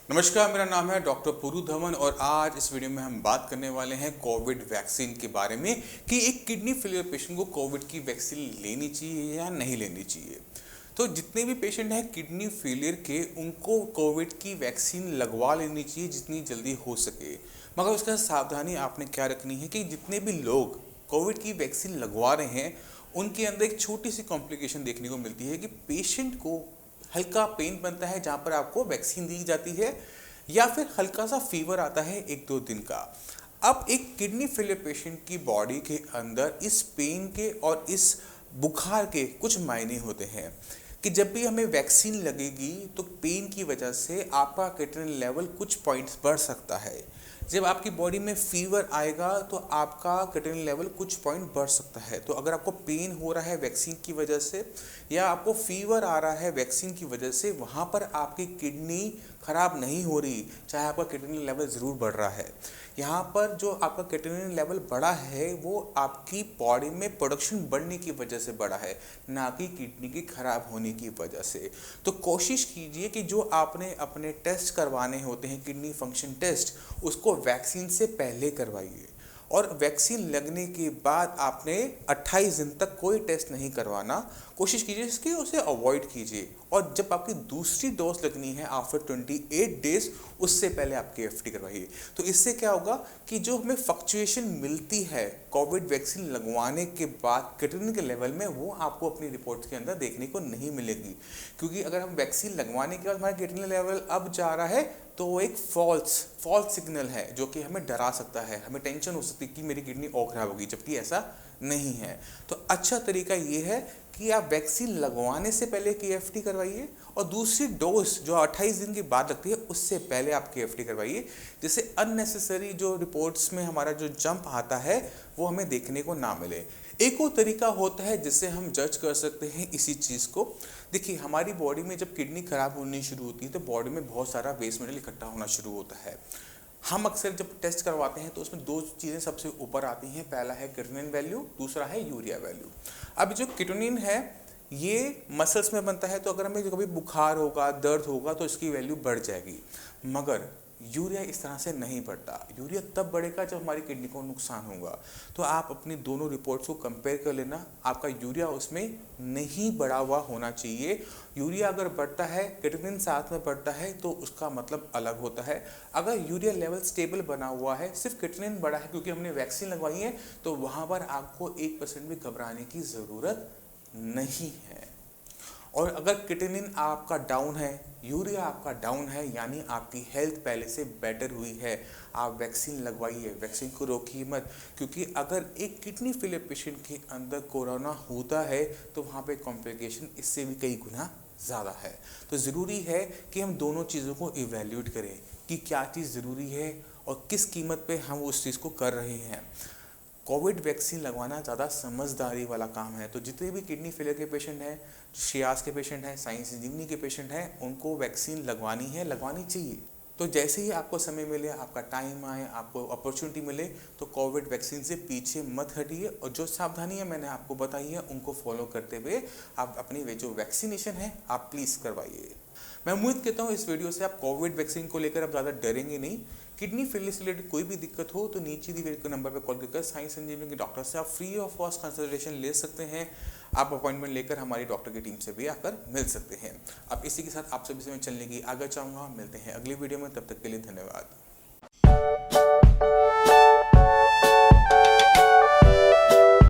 नमस्कार, मेरा नाम है डॉक्टर पुरु धवन और आज इस वीडियो में हम बात करने वाले हैं कोविड वैक्सीन के बारे में कि एक किडनी फेलियर पेशेंट को कोविड की वैक्सीन लेनी चाहिए या नहीं लेनी चाहिए। तो जितने भी पेशेंट हैं किडनी फेलियर के, उनको कोविड की वैक्सीन लगवा लेनी चाहिए जितनी जल्दी हो सके। मगर उसका सावधानी आपने क्या रखनी है कि जितने भी लोग कोविड की वैक्सीन लगवा रहे हैं उनके अंदर एक छोटी सी कॉम्प्लिकेशन देखने को मिलती है कि पेशेंट को हल्का पेन बनता है जहाँ पर आपको वैक्सीन दी जाती है, या फिर हल्का सा फीवर आता है 1-2 दिन का। अब एक किडनी फेलियर पेशेंट की बॉडी के अंदर इस पेन के और इस बुखार के कुछ मायने होते हैं कि जब भी हमें वैक्सीन लगेगी तो पेन की वजह से आपका क्रिएटिनिन लेवल कुछ पॉइंट्स बढ़ सकता है। जब आपकी बॉडी में फीवर आएगा तो आपका क्रिएटिनिन लेवल कुछ पॉइंट बढ़ सकता है। तो अगर आपको पेन हो रहा है वैक्सीन की वजह से या आपको फीवर आ रहा है वैक्सीन की वजह से, वहाँ पर आपकी किडनी खराब नहीं हो रही, चाहे आपका क्रिएटिनिन लेवल ज़रूर बढ़ रहा है। यहाँ पर जो आपका क्रिएटिनिन लेवल बढ़ा है वो आपकी बॉडी में प्रोडक्शन बढ़ने की वजह से बढ़ा है, ना कि किडनी की खराब होने की वजह से। तो कोशिश कीजिए कि जो आपने अपने टेस्ट करवाने होते हैं, किडनी फंक्शन टेस्ट, उसको वैक्सीन से पहले करवाइए। और वैक्सीन लगने के बाद आपने 28 दिन तक कोई टेस्ट नहीं करवाना, कोशिश कीजिए इसकी उसे अवॉइड कीजिए। और जब आपकी दूसरी डोज लगनी है आफ्टर 28 डेज, उससे पहले आपकी एफटी करवाइए। तो इससे क्या होगा कि जो हमें फ्लक्चुएशन मिलती है कोविड वैक्सीन लगवाने के बाद क्रिएटिनिन के लेवल में, वो आपको अपनी रिपोर्ट्स के अंदर देखने को नहीं मिलेगी। क्योंकि अगर हम वैक्सीन लगवाने के बाद हमारा क्रिएटिनिन लेवल अब जा रहा है तो वो एक फॉल्स सिग्नल है जो कि हमें डरा सकता है, हमें टेंशन हो सकती है कि मेरी किडनी और खराब होगी, जबकि ऐसा नहीं है। तो अच्छा तरीका ये है कि आप वैक्सीन लगवाने से पहले KFT करवाइए और दूसरी डोज जो 28 दिन के बाद लगती है उससे पहले आप KFT करवाइए, जिससे अननेसेसरी जो रिपोर्ट्स में हमारा जो जंप आता है वो हमें देखने को ना मिले। एक और तरीका होता है जिससे हम जज कर सकते हैं इसी चीज़ को। देखिए, हमारी बॉडी में जब किडनी खराब होनी शुरू होती है तो बॉडी में बहुत सारा वेस्ट मटेरियल इकट्ठा होना शुरू होता है। हम अक्सर जब टेस्ट करवाते हैं तो उसमें दो चीज़ें सबसे ऊपर आती हैं, पहला है क्रिएटिनिन वैल्यू, दूसरा है यूरिया वैल्यू। अब जो क्रिएटिनिन है ये मसल्स में बनता है, तो अगर हमें कभी बुखार होगा, दर्द होगा तो इसकी वैल्यू बढ़ जाएगी। मगर यूरिया इस तरह से नहीं बढ़ता। यूरिया तब बढ़ेगा जब हमारी किडनी को नुकसान होगा। तो आप अपनी दोनों रिपोर्ट्स को कंपेयर कर लेना, आपका यूरिया उसमें नहीं बढ़ा हुआ होना चाहिए। यूरिया अगर बढ़ता है, क्रिएटिनिन साथ में बढ़ता है, तो उसका मतलब अलग होता है। अगर यूरिया लेवल स्टेबल बना हुआ है, सिर्फ क्रिएटिनिन बढ़ा है क्योंकि हमने वैक्सीन लगवाई है, तो वहाँ पर आपको 1% भी घबराने की ज़रूरत नहीं है। और अगर क्रिएटिनिन आपका डाउन है, यूरिया आपका डाउन है, यानी आपकी हेल्थ पहले से बेटर हुई है, आप वैक्सीन लगवाइए, वैक्सीन को रोकिए मत। क्योंकि अगर एक किडनी फेलियर पेशेंट के अंदर कोरोना होता है तो वहाँ पे कॉम्प्लिकेशन इससे भी कई गुना ज़्यादा है। तो ज़रूरी है कि हम दोनों चीज़ों को इवैल्यूएट करें कि क्या चीज़ ज़रूरी है और किस कीमत पे हम उस चीज़ को कर रहे हैं। कोविड वैक्सीन लगवाना ज़्यादा समझदारी वाला काम है। तो जितने भी किडनी फेलियर के पेशेंट हैं, शियास के पेशेंट हैं, साइंस इंजीनियरिंग के पेशेंट हैं, उनको वैक्सीन लगवानी है, लगवानी चाहिए। तो जैसे ही आपको समय मिले, आपका टाइम आए, आपको अपॉर्चुनिटी मिले, तो कोविड वैक्सीन से पीछे मत हटिए और जो सावधानियां मैंने आपको बताई है उनको फॉलो करते हुए आप अपनी जो वैक्सीनेशन है आप प्लीज़ करवाइए। मैं उम्मीद करता हूँ इस वीडियो से आप कोविड वैक्सीन को लेकर अब ज़्यादा डरेंगे नहीं। किडनी फेलियर से रिलेटेड कोई भी दिक्कत हो तो नीचे दी गई नंबर पर कॉल करके साइंस इंजीनियरिंग के डॉक्टर से आप फ्री ऑफ कॉस्ट कंसल्टेशन ले सकते हैं। आप अपॉइंटमेंट लेकर हमारी डॉक्टर की टीम से भी आकर मिल सकते हैं। अब इसी के साथ आप सभी से मैं चलने की आगे चाहूँगा। मिलते हैं अगली वीडियो में, तब तक के लिए धन्यवाद।